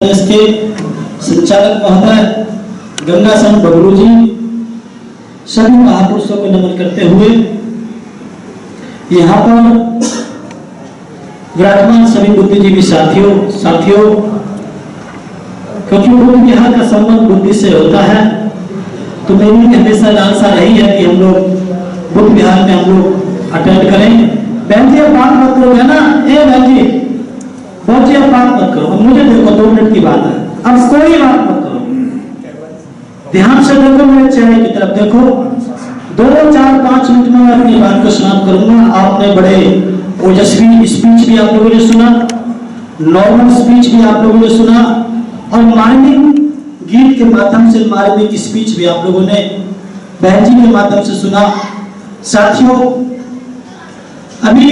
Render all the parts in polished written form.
इसके संचालक महोदय गंगा सन बबलू जी, सभी महापुरुषों को नमन करते हुए यहाँ पर विराजमान सभी बुद्धिजीवी साथियों, क्योंकि बुद्ध विहार का संबंध बुद्धि से होता है, तो मेरी हमेशा लालसा रही है कि हम लोग बुद्ध विहार में हम लोग अटेंड करें। बहन जी, बात मत करो, है ना? ए बहन जी, बहुत जी अब बात मत करो, मुझे देखो 2 मिनट की बात है, अब कोई बात मत करो, ध्यान से देखो, मेरे चेहरे की तरफ देखो। 2, 4, 5 मिनट में मैं अपनी बात को समाप्त करूंगा। आपने बड़े ओजस्वी स्पीच भी आप लोगों ने सुना, नॉर्मल स्पीच भी आप लोगों ने सुना, और मार्मिक गीत के माध्यम से मार्मिक स्पीच भी आप लोगों ने बहन जी के माध्यम से सुना। साथियों, अभी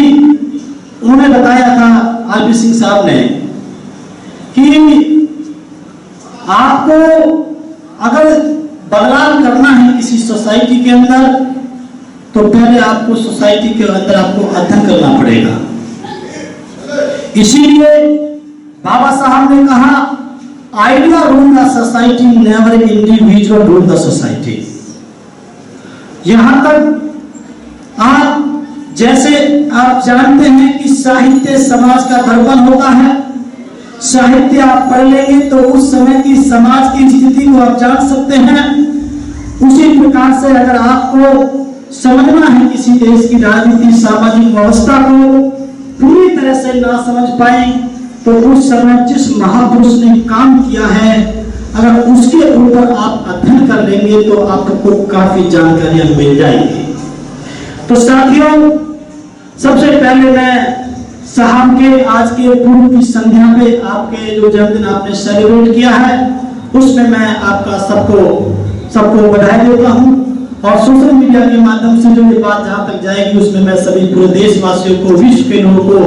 उन्होंने बताया था आरपी सिंह साहब ने कि आपको अगर बदलाव करना है किसी सोसाइटी के अंदर, तो पहले आपको सोसाइटी के अंदर आपको अध्ययन करना पड़ेगा। इसीलिए बाबा साहब ने कहा, idea rule the society, never individual rule the society. यहां तक आप जैसे आप जानते हैं कि साहित्य समाज का दर्पण होता है। साहित्य आप पढ़ लेंगे तो उस समय की समाज की स्थिति को आप जान सकते हैं। उसी प्रकार से अगर आपको समझना है किसी देश की राजनीति, सामाजिक व्यवस्था को पूरी तरह से ना समझ पाए, तो उस समय जिस महापुरुष ने काम किया है, अगर उसके ऊपर आप अध्ययन कर लेंगे तो आपको काफी जानकारियां मिल जाएंगी। तो साथियों, सबसे पहले मैं साहब के आज के पूर्व की संध्या पे आपके जो जन्मदिन आपने सेलिब्रेट किया है, उसमें मैं आपका सबको बधाई देता हूं, और सोशल मीडिया के माध्यम से जो ये बात जहां तक जाएगी उसमें मैं सभी पूरे देशवासियों को, विश्व के लोगों को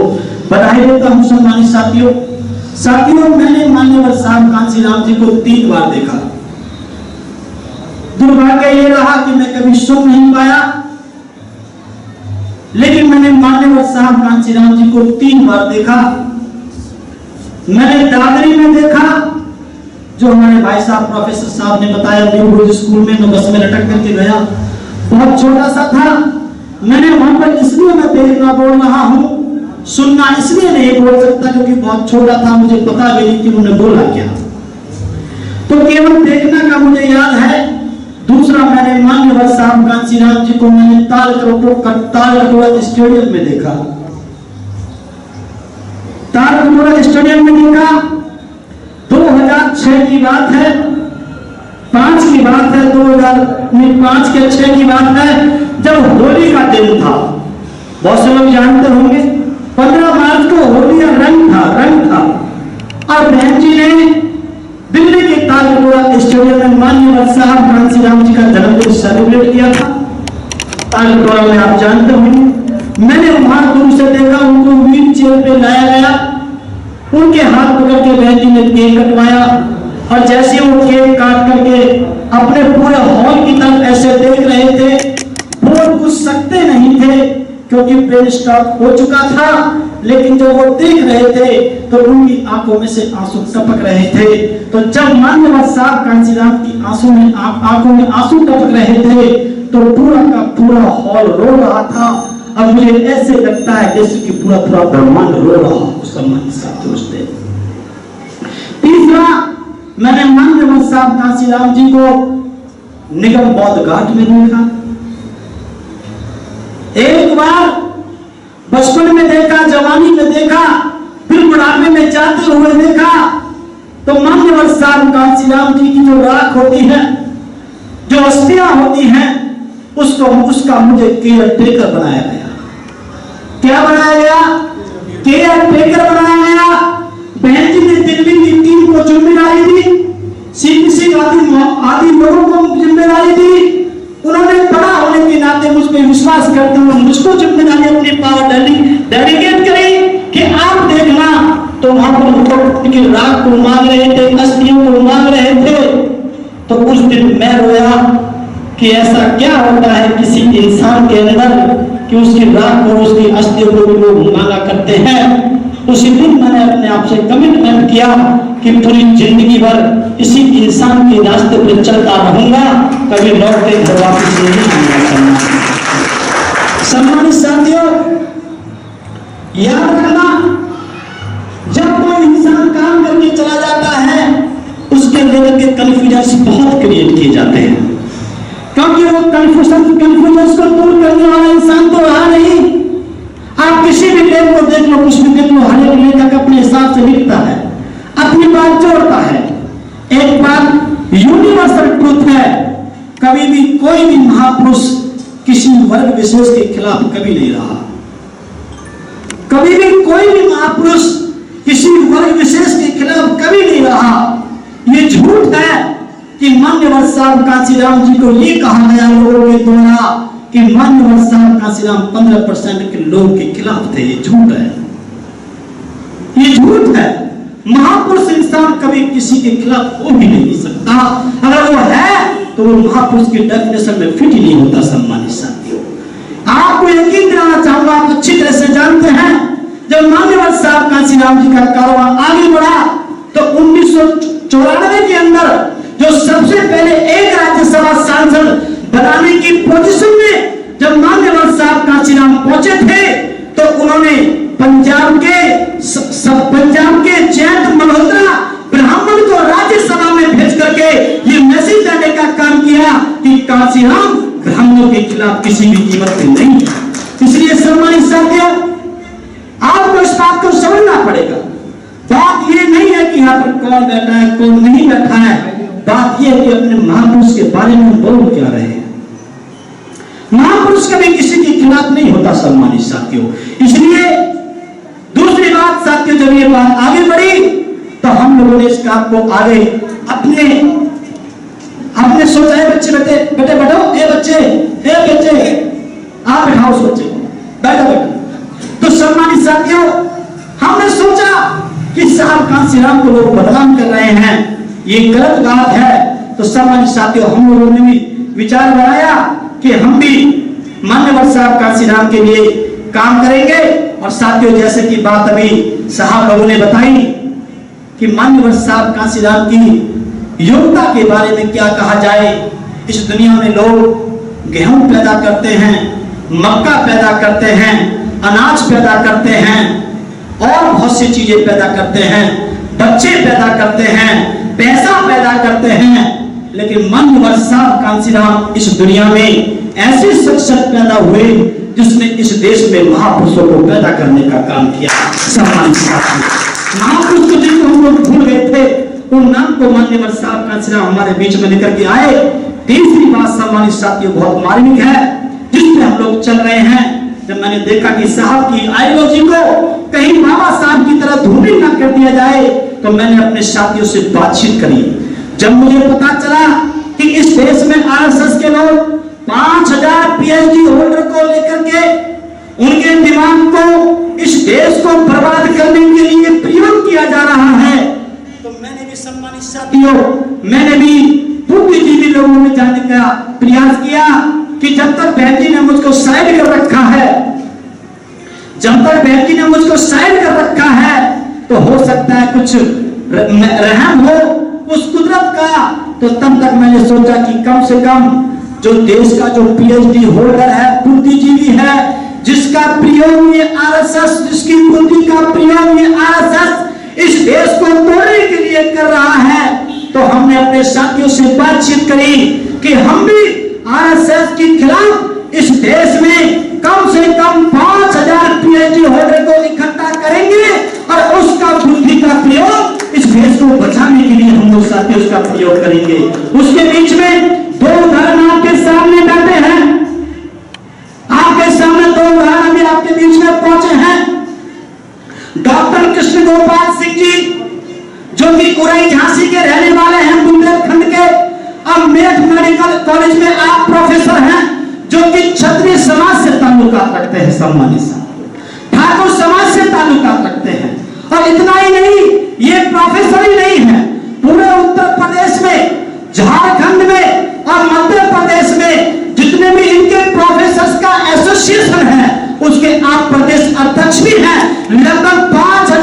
बधाई देता हूं। सम्मानित साथियों, मैंने मान्यवर साहब कांशीराम जी को 3 बार देखा। दुर्भाग्य ये रहा कि मैं कभी सुन नहीं पाया, लेकिन मैंने मान्यवर साहब कांशीराम जी को 3 बार देखा। मैंने दादरी में देखा, जो हमारे भाई साहब प्रोफेसर साहब ने बताया, न्यू स्कूल में मैं बस में लटक करके गया, बहुत छोटा सा था। मैंने वहां पर, इसलिए मैं देखना बोल रहा हूं, सुनना इसलिए नहीं बोल सकता क्योंकि बहुत छोटा था, मुझे पता भी नहीं कि उन्होंने बोला क्या, तो केवल देखना का मुझे याद है। दूसरा, मैंने मान्यवर साहब कांशीराम जी को मैंने तालकटोरा स्टेडियम में देखा। तालकटोरा स्टेडियम में देखा, 2006 की बात है, 5 की बात है, 2005 के 6 की बात है, जब होली का दिन था। बहुत से लोग जानते होंगे 15 मार्च को होली का रंग था, और बहन जी ने दिल्ली के तालकटोरा स्टेडियम में मान्यवर साहब कांशीराम जी का जन्मदिन सेलिब्रेट किया था। तालकटोरा में आप जानते होंगे, मैंने वहां दूर से देखा, उनको व्हील चेयर पे लाया गया, उनके हाथ पकड़ के बहन जी ने केक कटवाया, और जैसे वो केक काट करके अपने पूरे हॉल की तरफ ऐसे देख रहे थे, बोल कुछ सकते नहीं थे क्योंकि पेन स्टॉप हो चुका था, लेकिन जब वो देख रहे थे तो उनकी आंखों में से आंसू टपक रहे थे। तो जब मान्यवर साहब कांशीराम की आंखों में आंसू टपक रहे थे, तो पूरा का पूरा हॉल रो रहा था। अब मुझे ऐसे लगता है जैसे कि पूरा ब्रह्मांड रो रहा हो। सम्मानित साथियों, तीसरा, मैंने मान्यवर साहब कांशीराम जी को निगम बौद्ध घाट में देखा। एक बार बचपन में देखा, जवानी में देखा, फिर बुढ़ापे में जाते हुए देखा। तो मान्यवर साहब कांशीराम जी की जो राख होती है, जो अस्थियां होती हैं, उसका मुझे केयर टेकर बनाया गया। क्या बनाया गया? केयर टेकर बनाया गया। बहन जी ने दिल्ली की टीम को जिम्मेदारी दी, सीपीसी आदि लोगों को जिम्मेदारी दी। उन्होंने बड़ा होने के नाते मुझ पर विश्वास करते हुए मुझको जिम्मेदारी अपनी पावर डेलीगेट करी कि आप देखना। तो वहां पर उनकी राख को मांग रहे थे, अस्थियों को मांग रहे थे। तो उस दिन मैं रोया कि ऐसा क्या होता है किसी इंसान के अंदर कि उसकी राख को, उसकी अस्थियों को लोग मांगा करते हैं। उसी दिन मैंने अपने आप से कमिटमेंट किया कि पूरी जिंदगी भर इसी इंसान के रास्ते पर चलता रहूंगा, कभी लौट के घर वापस नहीं आऊंगा। सम्मानित साथियों, याद रखना, जब कोई इंसान काम करके चला जाता है उसके लेवल के कन्फ्यूजन्स बहुत क्रिएट किए जाते हैं, क्योंकि वो कन्फ्यूजन्स को दूर करने वाला इंसान तो रहा नहीं। आप किसी भी लेख को देख लो, कुछ भी देख लो, हर एक लेखक अपने हिसाब से लिखता है, अपनी बात जोड़ता है। एक बात यूनिवर्सल ट्रूथ है, कभी भी कोई भी महापुरुष किसी वर्ग विशेष के खिलाफ कभी नहीं रहा। कभी भी कोई भी महापुरुष किसी वर्ग विशेष के खिलाफ कभी नहीं रहा। ये झूठ है कि मान्यवर साहब कांशीराम जी को ये कहा गया लोगों के द्वारा कि मान्यवर साहब कांशीराम 15% के लोगों के खिलाफ थे। ये झूठ है, ये झूठ है। महापुरुष इंसान कभी किसी के खिलाफ हो भी नहीं सकता। अगर वो है तो वो महापुरुष की डेफिनेशन में फिट ही नहीं होता। सम्मानित साथियों, आपको यकीन दिलाना चाहूंगा, आप अच्छी तरह से जानते हैं, जब मान्यवर साहब कांशीराम जी का कारोबार आगे बढ़ा तो 1994 के अंदर जो सबसे पहले एक राज्यसभा सांसद बनाने की पोजीशन में जब मान्यवर साहब कांशीराम पहुंचे थे तो उन्होंने पंजाब के जयंत मल्होत्रा ब्राह्मण को राज्यसभा में भेज करके ये मैसेज देने का काम किया कि कांशीराम ब्राह्मणों के खिलाफ किसी भी कीमत पे नहीं। इसलिए सम्मानित साथियों, आपको इस बात को समझना पड़ेगा। बात ये नहीं है कि यहाँ पर कौन बैठा है कौन नहीं बैठा है, बात यह है कि अपने महापुरुष के बारे में बोल क्या रहे हैं। महापुरुष कभी किसी के खिलाफ नहीं होता। सम्मानित साथियों, इसलिए दूसरी बात साथियों, जब ये बात आगे बढ़ी तो हम लोगों ने इस काम को आगे अपने सोचा है, बच्चे बेटे बैठो, ए बच्चे आप बैठाओ उस बच्चे को, बैठो। तो सम्मानित साथियों, हमने सोचा कि साहब कांशीराम को लोग बदनाम कर रहे हैं, ये गलत बात है। तो सम्मानित साथियों, हम लोगों ने भी विचार बनाया कि हम भी मान्यवर साहब कांशीराम के लिए काम करेंगे। और साथियों, जैसे कि बात अभी साहब लोगों ने बताई कि मान्यवर साहब कांशीराम की योग्यता के बारे में क्या कहा जाए। इस दुनिया में लोग गेहूं पैदा करते हैं, मक्का पैदा करते हैं, अनाज पैदा करते हैं और बहुत सी चीजें पैदा करते हैं, बच्चे पैदा करते हैं, पैसा पैदा करते हैं, लेकिन मान्यवर साहब कांशीराम इस दुनिया में ऐसे शख्सियत पैदा हुए जिसने इस देश में महापुरुषों को पैदा करने का काम किया। सम्मानित साथियों, महापुरुष को जिनको हम लोग भूल गए थे, उन नाम को मान्यवर साहब कांशीराम हमारे बीच में लेकर के आए। तीसरी बात सम्मानित साथियों बहुत मार्मिक है, जिसमें हम लोग चल रहे हैं। जब मैंने देखा कि साहब की आइडियोलॉजी को कहीं बाबा साहब की तरह धूमिल न कर दिया जाए, तो मैंने अपने साथियों से बातचीत करी। जब मुझे पता चला कि इस देश में आरएसएस के लोग 5000 पीएचडी होल्डर को लेकर के उनके दिमाग को इस देश को बर्बाद करने के लिए प्रयोग किया जा रहा है, तो मैंने भी सम्मानित साथियों, मैंने भी बुद्धिजीवी लोगों में जाने का प्रयास किया कि जब तक बहन जी ने मुझको साइड कर रखा है, जब तक बहन जी ने मुझको साइड कर रखा है, तो हो सकता है कुछ रहम हो उस कुदरत का। तो तब तक मैंने सोचा कि कम से कम जो देश का जो पीएचडी होल्डर है, बुद्धिजीवी है, जिसका प्रयोग ये आरएसएस, जिसकी बुद्धि का प्रयोग ये आरएसएस इस देश को तोड़ने के लिए कर रहा है, तो हमने अपने साथियों से बातचीत करी कि हम भी आरएसएस के खिलाफ इस देश में कम से कम 5000 पीएचडी होल्डर को इकट्ठा करेंगे और उसका बुद्धि का प्रयोग इस देश को बचाने के लिए हम लोग साथी उसका प्रयोग करेंगे। उसके बीच में दो उदाहरण आपके सामने बैठे हैं, आपके सामने दो उदाहरण भी आपके बीच में पहुंचे हैं। डॉक्टर कृष्ण गोपाल सिंह जी, जो कि कुराई झांसी के रहने वाले हैं, बुंदेलखंड के, अब मेरठ मेडिकल कॉलेज में आप प्रोफेसर हैं, जो कि क्षत्रिय समाज से ताल्लुकात रखते हैं, सम्मानित ठाकुर समाज से ताल्लुकात रखते हैं। और इतना ही नहीं, ये प्रोफेसर ही नहीं है, पूरे उत्तर प्रदेश में, झारखंड में और मध्य प्रदेश में जितने भी इनके प्रोफेसर्स का एसोसिएशन है, उसके आप प्रदेश अध्यक्ष भी हैं। लगभग 5000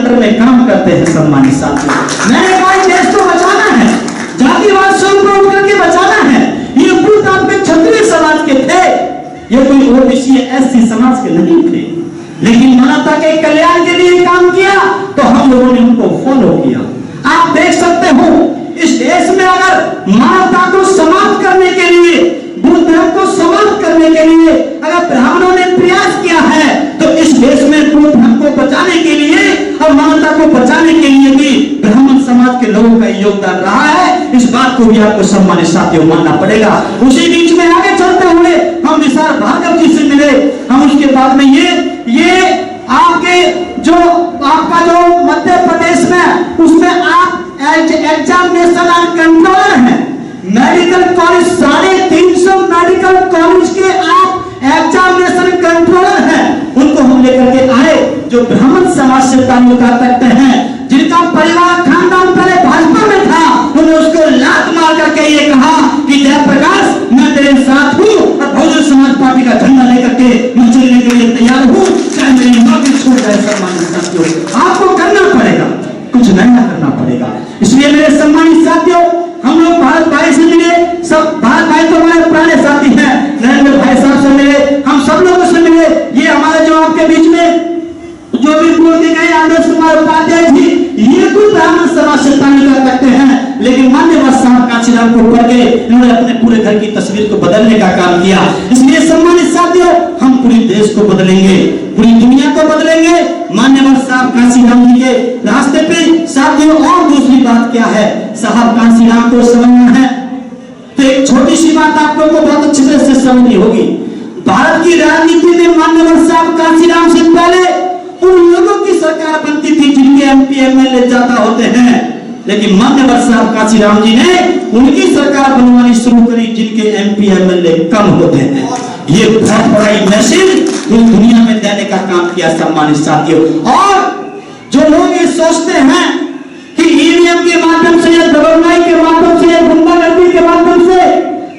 अंडर में काम करते हैं। सम्मानित साथियों, मैंने कहा देश को बचाना है, जातिवाद से ऊपर उठ करके बचाना है। ये पूर्व आपके क्षत्रिय समाज के थे, ये कोई ओबीसी एससी समाज के नहीं थे, लेकिन मानवता के कल्याण के लिए काम किया तो हम लोगों ने उनको फॉलो किया। आप देख सकते हो इस देश में अगर मानवता को समाप्त करने के लिए, बुद्ध धर्म को समाप्त करने के लिए अगर ब्राह्मणों ने प्रयास किया है, तो इस देश में बुद्ध धर्म को बचाने के लिए और मानवता को बचाने के लिए भी ब्राह्मण समाज के लोगों का योगदान रहा है। इस बात को भी आपको सम्मानित साथियों मानना पड़ेगा। उसी बीच में आगे चलते हुए हम विशाल भार्गव जी से मिले। हम उसके बाद में ये आपके जो आपका जो मध्य प्रदेश में उसमें आप एग्जामिनेशन एंड कंट्रोलर हैं, मेडिकल कॉलेज 350 मेडिकल कॉलेज के आप एग्जामिनेशन कंट्रोलर हैं। उनको हम लेकर के आए जो ब्राह्मण समाज से ताल्लुक रखते हैं, जिनका परिवार खानदान पहले भाजपा में था, उन्होंने उसको लात मार करके ये कहा कि जयप्रकाश मैं तेरे साथ हूँ और बहुजन समाज पार्टी का झंडा लेकर के मैं चलने के लिए तैयार हूँ, चाहे मेरी नौकरी छूट जाए। सम्मानित साथियों, आपको करना पड़ेगा, कुछ नया करना पड़ेगा। इसलिए मेरे सम्मानित साथियों, हम लोग भारत भाई से मिले, सब भारत भाई तो हमारे पुराने साथी हैं, नरेंद्र भाई साहब से मिले, हम सब लोगों से मिले। ये हमारे जो आपके बीच में जो भी बोल के गए आदर्श कुमार उपाध्याय जी, ये तो ब्राह्मण समाज से ताल्लुक रखते हैं, लेकिन मान्यवर साहब कांशीराम को पढ़ के इन्होंने अपने पूरे घर की तस्वीर को बदलने का काम किया। इसलिए सम्मानित साथियों, हम पूरे देश को बदलेंगे, पूरी दुनिया को बदलेंगे मान्यवर साहब कांशीराम जी के रास्ते पे। साथियों, और दूसरी बात क्या है, साहब कांशीराम को समझना है तो एक छोटी सी बात आप लोगों को बहुत अच्छी तरह से समझनी होगी। भारत की राजनीति में मान्यवर साहब कांशीराम से पहले उन लोगों की सरकार बनती थी जिनके एमपी एमएलए ज्यादा होते हैं, लेकिन मान्यवर साहब कांशीराम जी ने उनकी सरकार बनवानी शुरू करी जिनके एमपी एमएलए कम होते हैं। ये बहुत बड़ा मैसेज पूरी दुनिया में देने का काम किया। सम्मानित साथियों, और जो लोग ये सोचते हैं कि ईवीएम के माध्यम से या दबंगाई के माध्यम से या गुंडागर्दी के माध्यम से,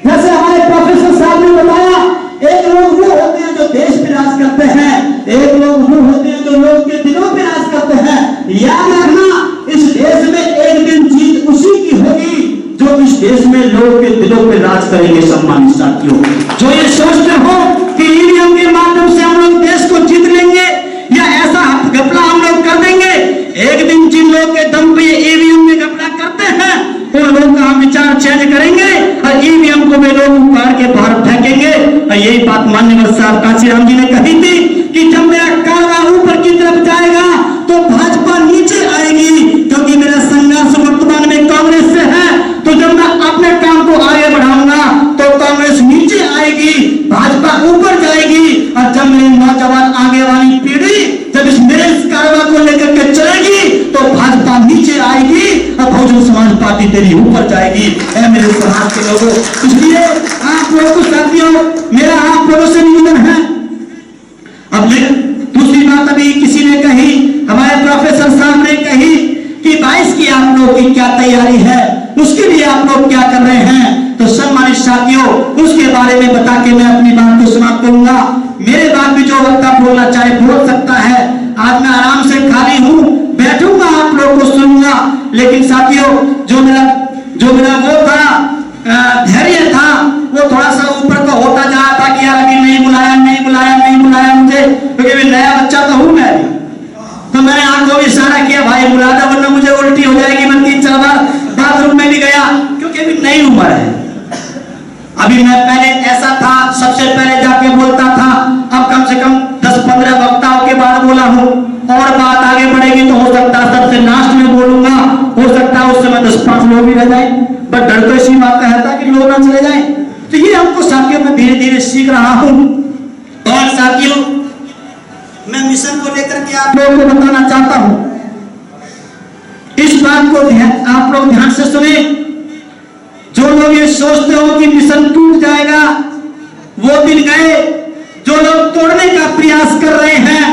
जैसे हमारे प्रोफेसर साहब ने बताया, एक लोग वो होते हैं जो देश पे राज करते हैं, एक लोग वो होते हैं जो लोग के दिलों पे राज करते हैं। याद रखना, इस देश में एक दिन जीत उसी की होगी जो इस देश में लोगों के दिलों पे राज करेंगे। सम्मानित साथियों, जो ये सोचते हो कि ईवीएम के माध्यम से हम लोग देश को जीत लेंगे या ऐसा घपला हम लोग कर देंगे, एक दिन जिन लोग के दम पे ईवीएम में घपला करते हैं उन लोगों का हम विचार चेंज करेंगे और ईवीएम को वे लोग उखाड़ के बाहर फेंकेंगे। और यही बात माननीय साहब कांशीराम जी ने कही थी कि जब मेरा काला ऊपर की तरफ जाएगा तो भाजपा नीचे आएगी, क्योंकि मेरा संघर्ष वर्तमान में कांग्रेस से है। तो जब मैं अपने काम को आगे बढ़ाऊंगा तो कांग्रेस नीचे आएगी, भाजपा ऊपर जाएगी, और जब मेरी नौजवान आगे वाली पीढ़ी जब इस मेरे कारवा को लेकर के चलेगी तो भाजपा नीचे आएगी और बहुजन समाज पार्टी तेरी ऊपर जाएगी। ऐ मेरे समाज के लोगों, इसलिए आप लोगों को साथियों, मेरा आप लोगों से निवेदन है। अब दूसरी बात अभी किसी ने कही, हमारे प्रोफेसर साहब ने कही कि 22 की आप लोगों की क्या तैयारी है, उसके लिए आप लोग क्या कर रहे हैं। तो सम्मानित साथियों, उसके बारे में बता के मैं अपनी बात को समाप्त करूंगा। मेरे बाद भी जो वक्ता बोलना चाहे बोल सकता है। आज मैं आराम से खाली हूं, बैठूंगा, आप लोगों को सुनूंगा। लेकिन साथियों, जो मेरा वो था धैर्य था, वो थोड़ा सा ऊपर को होता जा रहा था कि यार अभी नहीं बुलाया मुझे, क्योंकि अभी नया बच्चा तो हूं मैं। तो मैंने आपको भी इशारा किया, भाई बुला दो वरना मुझे उल्टी हो जाएगी। मैं 3-4 बार बाथरूम में भी गया, क्योंकि अभी नई उम्र है। अभी मैं पहले ऐसा था, सबसे पहले जाके बोलता था, अब कम से कम 10-15 वक्ताओं के बाद बोला हूं। और बात आगे बढ़ेगी तो हो सकता है सबसे लास्ट में बोलूंगा, हो सकता है उस समय 10-5 लोग भी रह जाए, बट डर तो इसी बात का है कि लोग ना चले जाए। तो ये हमको साथियों में धीरे धीरे सीख रहा हूं। और साथियों, मैं मिशन को लेकर के आप लोगों को बताना चाहता हूं, इस बात को आप लोग ध्यान से सुने। जो लोग ये सोचते हो कि मिशन टूट जाएगा, वो दिन गए। जो लोग तोड़ने का प्रयास कर रहे हैं,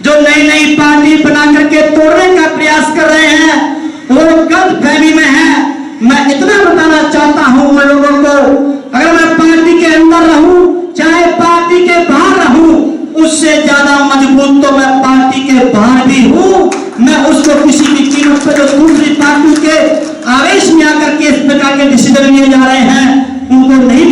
जो नई पार्टी बना करके तोड़ने का प्रयास कर रहे हैं, वो गलतफहमी में है। मैं इतना बताना चाहता हूं उन लोगों को, अगर मैं पार्टी के अंदर रहूं चाहे पार्टी के बाहर रहूं, उससे ज्यादा मजबूत तो मैं पार्टी के के बाहर भी हूं, मैं उसको किसी भी कीमत पर जो दूसरी पार्टी के आवेश में आकर के इस प्रकार के डिसीजन लिए जा रहे हैं उनको नहीं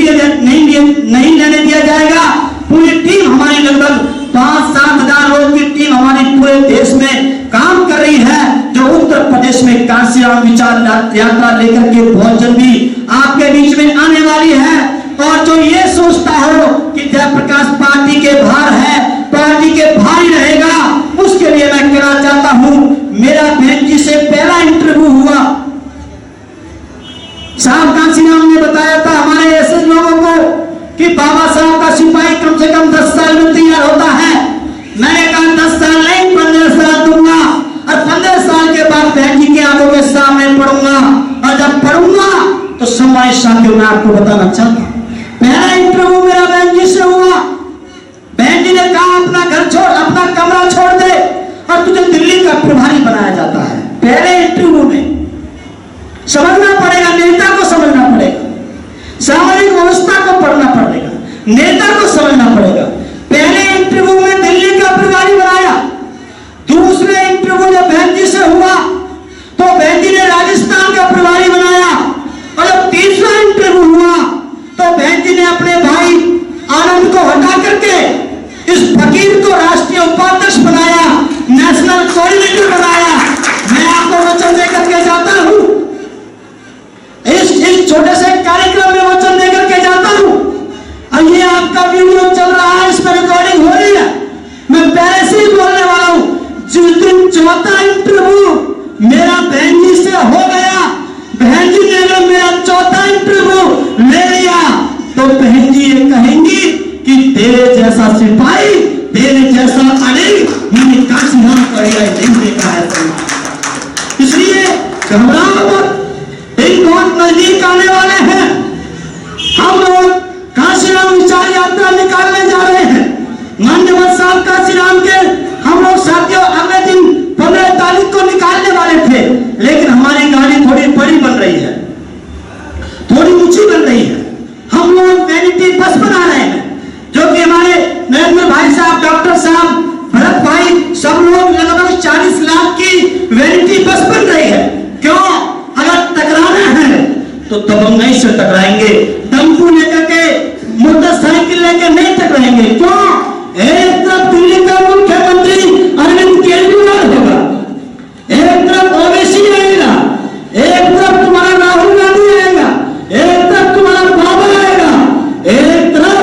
लेने दिया जाएगा। पूरी टीम हमारी लगभग 5-7 हजार लोगों की टीम हमारी पूरे देश में काम कर रही है, जो उत्तर प्रदेश में कांशीराम विचार यात्रा लेकर के बहुत जल्दी आपके बीच में आने वाली है। और जो ये सोचता हो कि जयप्रकाश पार्टी के बाहर है, पार्टी के बाहर ही रहेगा, उसके लिए मैं कहना चाहता हूं, मेरा बहन जी से पहला इंटरव्यू हुआ, साहब कांशीराम ने बताया था हमारे ऐसे लोगों को कि बाबा साहब का सिपाही कम से कम 10 साल में तैयार होता है। मैंने कहा 10 साल नहीं 15 साल दूंगा, और 15 साल के बाद बहन जी के आंखों के सामने पढ़ूंगा, और जब पढ़ूंगा तो सम्मानित साथियों मैं आपको बताना चाहता हूं, पहला इंटरव्यू मेरा बहन जी से हुआ। बहन जी ने कहा अपना घर छोड़, अपना कमरा छोड़ दे और तुझे दिल्ली का प्रभारी बनाया जाता है। पहले इंटरव्यू में समझना पड़ेगा, नेता को समझना पड़ेगा, सामाजिक व्यवस्था को पढ़ना पड़ेगा, नेता को समझना पड़ेगा। पहले इंटरव्यू में दिल्ली का प्रभारी बनाया। दूसरे इंटरव्यू जब बहन जी से हुआ तो बहन जी ने राजस्थान का प्रभारी बनाया। और जब तीसरा इंटरव्यू हुआ तो बहन जी ने अपने भाई आनंद को हटा करके इस फकीर को राष्ट्रीय उपाध्यक्ष बनाया, नेशनल कोऑर्डिनेटर बनाया। मैं आपको वचन देकर के जाता हूं, इस छोटे से कार्यक्रम में वचन देकर के जाता हूं। और ये आपका वीडियो चल रहा है, इसमें रिकॉर्डिंग हो रही है, मैं पहले से ही बोलने वाला हूं, जिस दिन चौथा इंटरव्यू मेरा बहन जी से हो गया, बहन जी ने अगर मेरा चौथा इंटरव्यू ले लिया तो बहन जी ये कहेंगी कि तेरे जैसा सिपाही, तेरे जैसा अनिल मैंने कांशीराम को नहीं देखा है। इसलिए घबराओ मत, दिन बहुत नजदीक आने वाले हैं। हम लोग कांशीराम विचार यात्रा निकालने जा रहे हैं। मान्यवर साहब कांशीराम के हम लोग साथियों अगले दिन 15 तारीख को निकालने वाले थे, लेकिन हमारी गाड़ी थोड़ी बड़ी बन रही है, थोड़ी ऊंची बन रही है। हम लोग वैनिटी बस बना रहे हैं, जो कि हमारे नरेंद्र भाई साहब, डॉक्टर साहब, भरत भाई, सब लोग लगभग 40 लाख की वैनिटी बस बन रही है। क्यों? अगर टकराना है तो दबंगई से टकराएंगे, टेम्पू लेकर के, मोटरसाइकिल लेकर नहीं टकराएंगे। क्यों? एक तरफ दिल्ली का मुख्यमंत्री अरविंद केजरीवाल होगा, एक तरफ ओवैसी आएगा, एक तरफ तुम्हारा राहुल गांधी आएगा, एक तरफ तुम्हारा बाबा आएगा, एक तरफ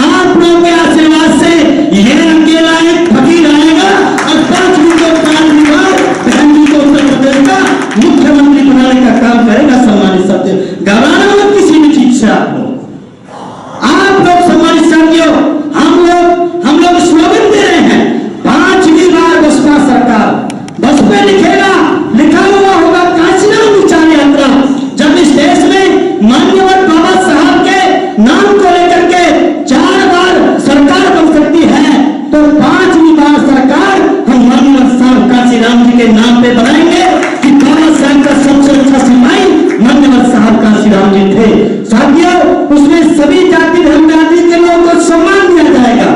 आप लोगों के आशीर्वाद से ये अकेला एक फकीर आएगा और 5 बार बहन जी को उत्तर प्रदेश का मुख्यमंत्री बनाने का काम करेगा। सम्मानित साथियों, घबराना मत किसी भी चीज से। आप लोग सम्मानित साथियों, हम लोग स्लोगन दे रहे हैं, 5वीं बार बसपा सरकार, बस पे लिखा हुआ होगा कांशीराम विचार यात्रा। जब इस देश में मान्यवर बाबा साहब के नाम को लेकर के 4 बार सरकार बन सकती है, तो 5वीं बार सरकार हम मान्यवर साहब कांशीराम जी के नाम पे बनाएंगे कि बाबा साहब का सबसे अच्छा सिपाही मान्यवर साहब कांशीराम जी थे। साथियों, उसमें सभी जाति धर्म जाति के लोगों को सम्मान दिया जाएगा,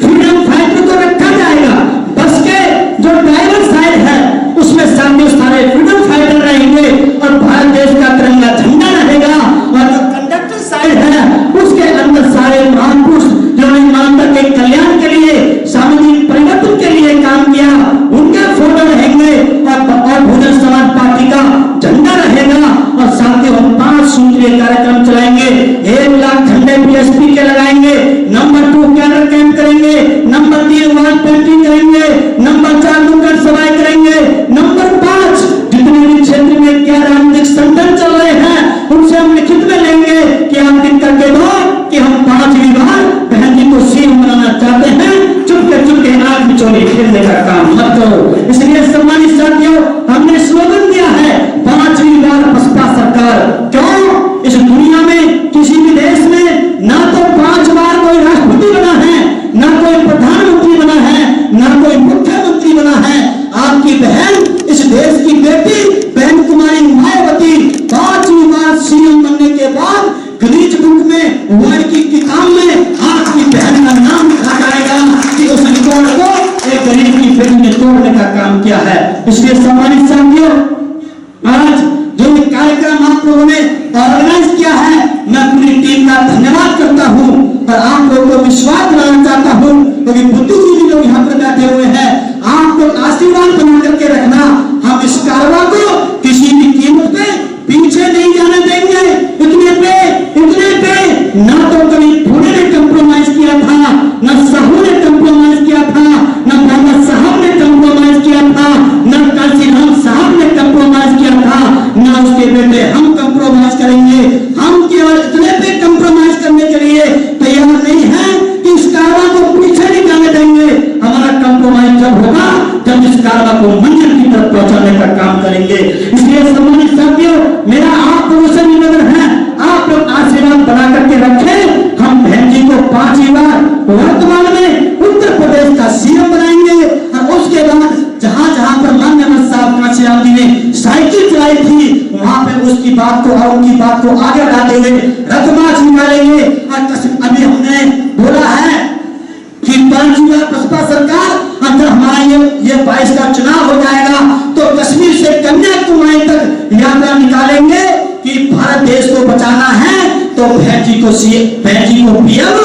फ्रीडम फाइटर को रखा जाएगा। बस के जो ड्राइवर साइड है उसमें सामने सारे फ्रीडम फाइटर रहेंगे और भारत देश का तिरंगा झंडा रहेगा, और जो कंडक्टर साइड है उसके अंदर सारे महापुरुष जिन्होंने मानवता के कल्याण के लिए, सामाजिक परिवर्तन के लिए काम किया, उनके फोटो रहेंगे, और बहुजन समाज पार्टी का झंडा रहेगा। और साथ ही हम 5 सूत्रीय कार्यक्रम चलाएंगे, 1 लाख झंडे बीएसपी के लगाएंगे, नंबर 2 कैडर कैंप करेंगे, नंबर 3 वॉल पेंटिंग करेंगे, नंबर 4 नुक्कड़ सभाएं करेंगे, नंबर 5 जितने भी क्षेत्र में क्या राजनीतिक संगठन चल रहे हैं उनसे हम लिखित में लेंगे कि आप लिख करके दो कि हम 5वीं बार बहन जी को सीएम बनाना चाहते हैं। चुपके आग बिचौली खेलने का काम मत करो। इसलिए सम्मानित साथियों, हमने स्लोगन दिया है 5वीं बार बसपा सरकार। क्यों? इस दुनिया में किसी भी देश में ना तो 5 बार कोई राष्ट्रपति बना है, ना कोई प्रधानमंत्री बना है, ना कोई मुख्यमंत्री बना है। आपकी बहन, इस देश की बेटी बहन कुमारी मायावती 5वीं बार सीएम बनने के बाद गणित बुक में, वर्ड की किताब में आपकी बहन का नाम लिखा जाएगा कि उस रिकॉर्ड को एक गरीब की इसलिए सम्मानित साथियों, आज जो ये कार्यक्रम आप लोगों ने ऑर्गेनाइज किया है, मैं पूरी टीम का धन्यवाद करता हूं और आप लोगों को विश्वास दिलाना चाहता हूं, क्योंकि बुद्धिजीवी लोग यहाँ पर बैठे हुए हैं, आप लोग आशीर्वाद बना करके रखना। हम इस कारवा को किसी भी कीमत पे पीछे नहीं जाने देंगे। इतने पे ना तो कभी थोड़े ने कंप्रोमाइज किया था, न साहू ने कंप्रोमाइज किया था, न मोहम्मद साहब ने कंप्रोमाइज किया था, न काशीराम साहब ने कंप्रोमाइज किया था, न उसके बेटे हम कंप्रोमाइज करेंगे। हम केवल इतने पे कंप्रोमाइज करने के लिए तैयार नहीं है कि इस कारवा को पीछे नहीं जाने देंगे। हमारा कंप्रोमाइज जब होगा जब इस कारवा को मंजिल की तरफ पहुंचाने का काम करेंगे। इसलिए सम्मानित साथियों, मेरा आप लोगों से निवेदन है, आप लोग आशीर्वाद बना करके रखें। हम बहन जी को 5वीं बार वर्तमान में उत्तर प्रदेश का सीएम बनाएंगे और उसके बाद जहां जहां पर माननीय साहब काशीराम जी ने साइकिल चलाई थी, वहां पे उसकी बात को और उनकी बात को आगे बढ़ाते हुए रथमार्च निकालेंगे। और अभी हमने बोला है कि 5वीं बार बसपा सरकार, अंदर हमारा ये 22 का चुनाव हो जाएगा तो कश्मीर से कन्याकुमारी तक यात्रा निकालेंगे कि भारत देश को बचाना है तो बहन जी को पीएम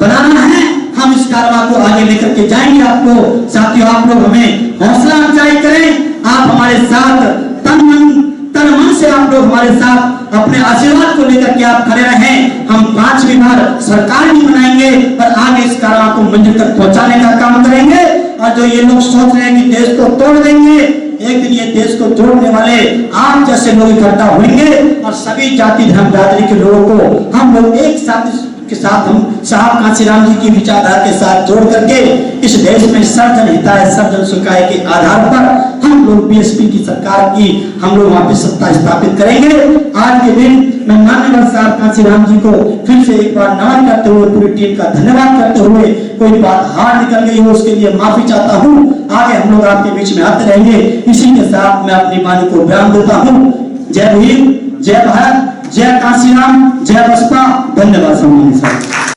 बनाना है। हम इस कारवा को आगे लेकर के जाएंगे। आपको साथियों, आप लोग हमें हौसला अफजाई करें, आप हमारे साथ तन मन से आप लोग हमारे साथ अपने आशीर्वाद को लेकर के आप खड़े रहें। हम 5वीं बार सरकार भी बनाएंगे और आगे इस कारवा को मंजिल तक पहुंचाने का काम करेंगे। और जो ये लोग सोच रहे हैं कि देश को तोड़ देंगे, एक दिन ये देश को तोड़ने वाले आप जैसे लोग इकट्ठा होंगे और सभी जाति धर्म बिरादरी के लोगों को हम लोग एक साथ के साथ हम साहब काशीराम जी की विचारधारा के साथ जोड़ करके इस देश में सर्वजन हिताय सर्वजन सुखाय के आधार पर हम लोग बीएसपी की सरकार की हम लोग वहां पे सत्ता स्थापित करेंगे। आज के दिन मैं माननीय साहब काशीराम जी को फिर से एक बार नमन करते हुए पूरी टीम का धन्यवाद करते हुए, कोई बात हार निकल गई हो उसके लिए माफी चाहता हूँ। आगे हम लोग आपके बीच में आते रहेंगे। इसी के साथ मैं अपनी वाणी को विराम देता हूँ। जय भीम, जय भारत, जय काशीराम, जय बसपा। धन्यवाद सम्मानित साहब।